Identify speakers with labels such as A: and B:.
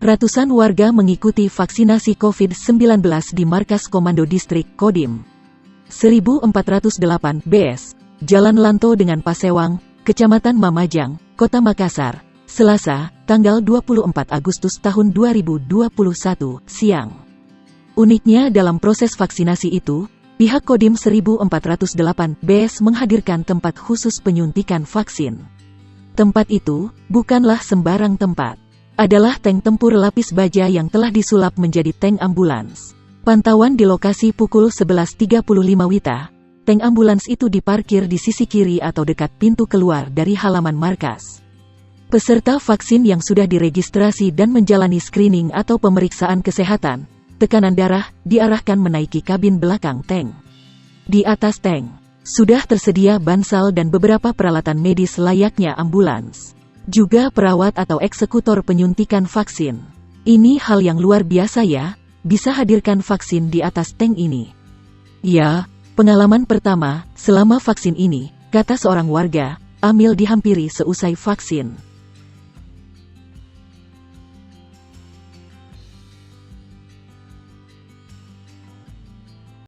A: Ratusan warga mengikuti vaksinasi COVID-19 di Markas Komando Distrik Kodim 1408 BS, Jalan Lanto dengan Pasewang, Kecamatan Mamajang, Kota Makassar, Selasa, tanggal 24 Agustus tahun 2021, siang. Uniknya dalam proses vaksinasi itu, pihak Kodim 1408 BS menghadirkan tempat khusus penyuntikan vaksin. Tempat itu bukanlah sembarang tempat. Adalah tank tempur lapis baja yang telah disulap menjadi tank ambulans. Pantauan di lokasi pukul 11.35 WITA, tank ambulans itu diparkir di sisi kiri atau dekat pintu keluar dari halaman markas. Peserta vaksin yang sudah diregistrasi dan menjalani screening atau pemeriksaan kesehatan, tekanan darah, diarahkan menaiki kabin belakang tank. Di atas tank, sudah tersedia bansal dan beberapa peralatan medis layaknya ambulans. Juga perawat atau eksekutor penyuntikan vaksin. Ini hal yang luar biasa ya, bisa hadirkan vaksin di atas tank ini. Ya, pengalaman pertama, selama vaksin ini, kata seorang warga, Amil dihampiri seusai vaksin.